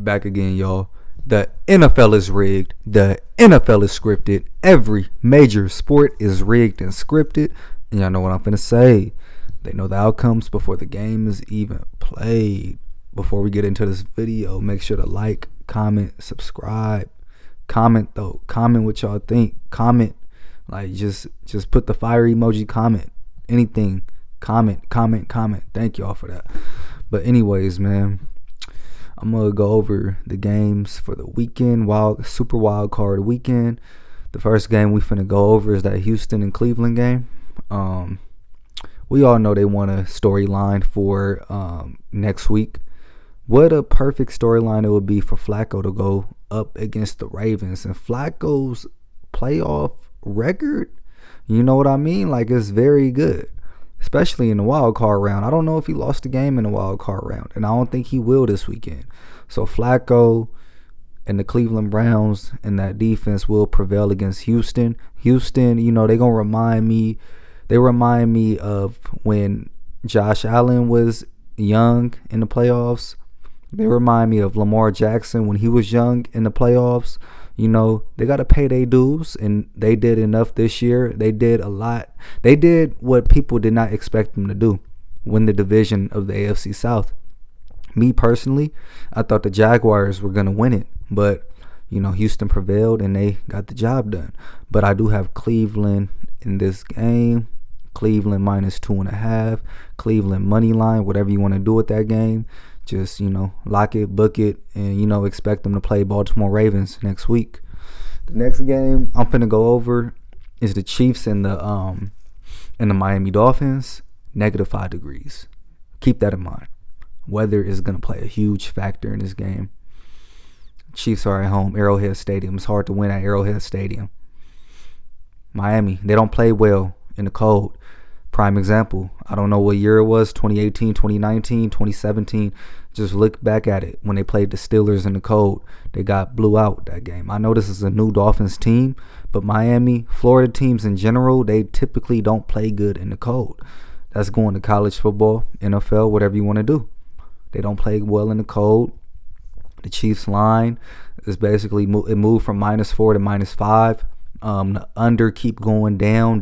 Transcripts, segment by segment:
Back again, y'all. The NFL is rigged. The NFL is scripted. Every major sport is rigged and scripted. And y'all know what I'm finna say. They know the outcomes before the game is even played. Before we get into this video, make sure to like, comment, subscribe. Comment though. Comment what y'all think. Comment. Like just put the fire emoji. Comment. Anything. Comment. Thank y'all for that. But anyways, man, I'm gonna go over the games for the weekend, super wild card weekend. The first game we finna go over is that Houston and Cleveland game. We all know they want a storyline for next week. What a perfect storyline it would be for Flacco to go up against the Ravens. And Flacco's playoff record, you know what I mean? Like, it's very good, especially in the wild card round. I don't know if he lost the game in the wild card round, and I don't think he will this weekend. So Flacco and the Cleveland Browns and that defense will prevail against Houston. Houston, you know, they remind me of when Josh Allen was young in the playoffs. They remind me of Lamar Jackson when he was young in the playoffs. You know, they got to pay their dues, and they did enough this year. They did a lot. They did what people did not expect them to do, win the division of the AFC South. Me personally, I thought the Jaguars were going to win it, but, you know, Houston prevailed, and they got the job done. But I do have Cleveland in this game. Cleveland -2.5. Cleveland money line, whatever you want to do with that game. Just, you know, lock it, book it, and, you know, expect them to play Baltimore Ravens next week. The next game I'm finna go over is the Chiefs and the Miami Dolphins. -5 degrees. Keep that in mind. Weather is gonna play a huge factor in this game. Chiefs are at home, Arrowhead Stadium. It's hard to win at Arrowhead Stadium. Miami, they don't play well in the cold. Prime example, I don't know what year it was, 2018, 2019, 2017. Just look back at it. When they played the Steelers in the cold, they got blew out that game. I know this is a new Dolphins team, but Miami, Florida teams in general, they typically don't play good in the cold. That's going to college football, NFL, whatever you want to do. They don't play well in the cold. The Chiefs line is basically, it moved from -4 to -5. The under keep going down.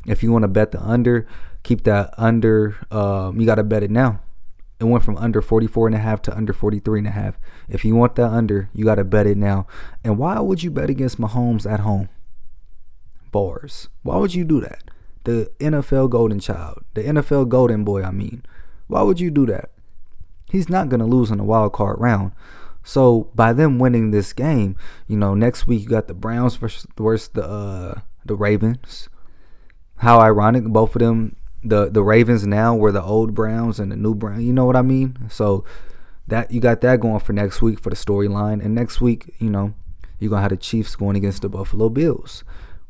If you want to bet the under, keep that under. You got to bet it now. It went from under 44.5 to under 43.5. If you want that under, you got to bet it now. And why would you bet against Mahomes at home? Bars. Why would you do that? The NFL golden child, the NFL golden boy, I mean. Why would you do that? He's not going to lose in the wild card round. So by them winning this game, you know, next week you got the Browns versus the Ravens. How ironic, both of them, the Ravens now were the old Browns and the new Browns. You know what I mean? So that you got that going for next week for the storyline. And next week, you know, you're gonna have the Chiefs going against the Buffalo Bills,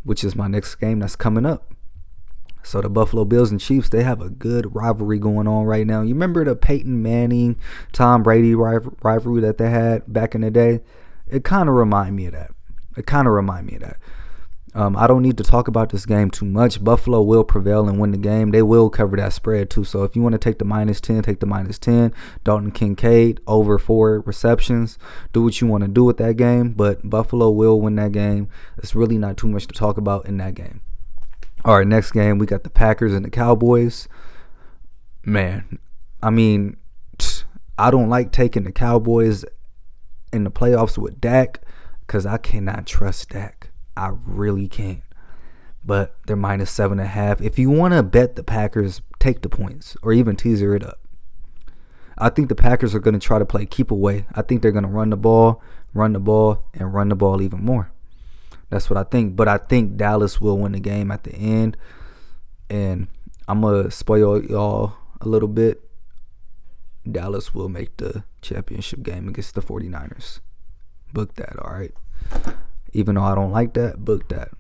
which is my next game that's coming up. So the Buffalo Bills and Chiefs, they have a good rivalry going on right now. You remember the Peyton Manning, Tom Brady rivalry that they had back in the day? It kind of remind me of that. I don't need to talk about this game too much. Buffalo will prevail and win the game. They will cover that spread too. So if you want to take the -10, take the -10. Dalton Kincaid over 4 receptions. Do what you want to do with that game. But Buffalo will win that game. It's really not too much to talk about in that game. All right, next game, we got the Packers and the Cowboys. Man, I mean, I don't like taking the Cowboys in the playoffs with Dak because I cannot trust Dak. I really can't. But they're -7.5. If you want to bet the Packers, take the points or even teaser it up. I think the Packers are going to try to play keep away. I think they're going to run the ball, and run the ball even more. That's what I think. But I think Dallas will win the game at the end. And I'm going to spoil y'all a little bit. Dallas will make the championship game against the 49ers. Book that, all right? Even though I don't like that, book that.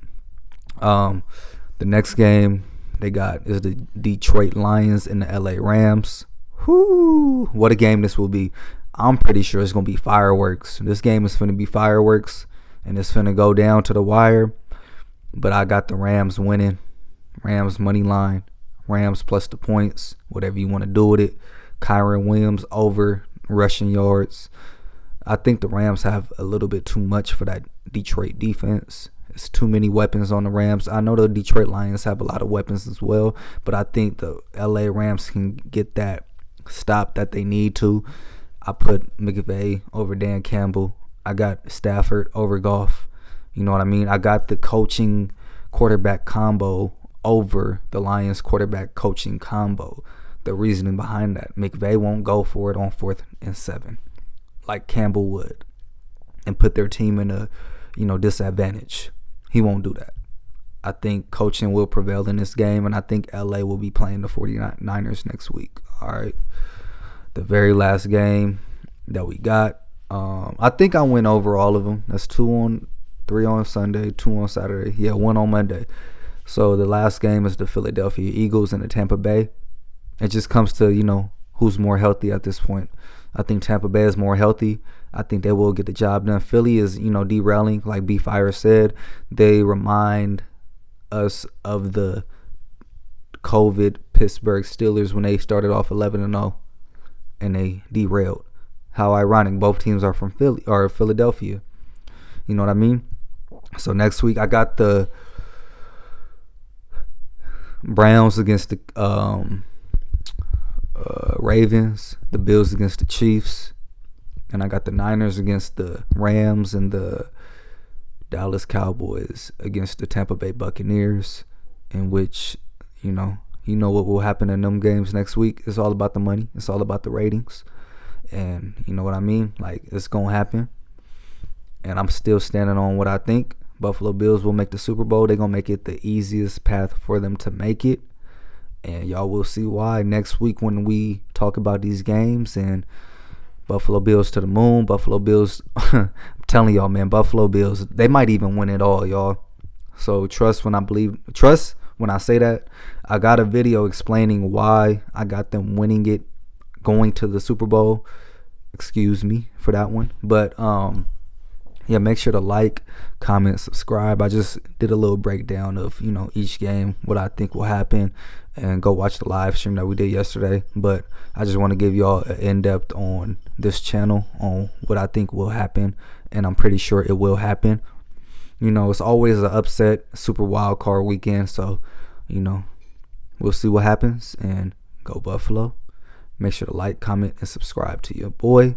The next game they got is the Detroit Lions and the LA Rams. Whoo! What a game this will be. I'm pretty sure it's going to be fireworks. This game is going to be fireworks. And it's finna go down to the wire. But I got the Rams winning. Rams money line. Rams plus the points. Whatever you want to do with it. Kyron Williams over rushing yards. I think the Rams have a little bit too much for that Detroit defense. It's too many weapons on the Rams. I know the Detroit Lions have a lot of weapons as well, but I think the LA Rams can get that stop that they need to. I put McVay over Dan Campbell. I got Stafford over Goff. You know what I mean? I got the coaching quarterback combo over the Lions quarterback coaching combo. The reasoning behind that, McVay won't go for it on 4th and 7 like Campbell would and put their team in a, disadvantage. He won't do that. I think coaching will prevail in this game, and I think LA will be playing the 49ers next week. All right. The very last game that we got, I think I went over all of them. That's 3 on Sunday, 2 on Saturday. Yeah, 1 on Monday. So the last game is the Philadelphia Eagles and the Tampa Bay. It just comes to, who's more healthy at this point. I think Tampa Bay is more healthy. I think they will get the job done. Philly is, derailing, like B Fire said. They remind us of the COVID Pittsburgh Steelers when they started off 11-0 and they derailed. How ironic. Both teams are from Philly or Philadelphia. You know what I mean? So next week I got the Browns against the Ravens, the Bills against the Chiefs, and I got the Niners against the Rams and the Dallas Cowboys against the Tampa Bay Buccaneers, in which, you know what will happen in them games next week. It's all about the money. It's all about the ratings. And you know what I mean? Like, it's going to happen. And I'm still standing on what I think. Buffalo Bills will make the Super Bowl. They're going to make it the easiest path for them to make it. And y'all will see why next week when we talk about these games. And Buffalo Bills to the moon. Buffalo Bills, I'm telling y'all, man, Buffalo Bills, they might even win it all, y'all. So trust when I say that. I got a video explaining why I got them winning it, going to the Super Bowl. Excuse me for that one. But, yeah, make sure to like, comment, subscribe. I just did a little breakdown of, each game, what I think will happen, and go watch the live stream that we did yesterday. But I just want to give y'all an in-depth on this channel on what I think will happen, and I'm pretty sure it will happen. It's always an upset, super wild card weekend, so, we'll see what happens, and go Buffalo. Make sure to like, comment, and subscribe to your boy.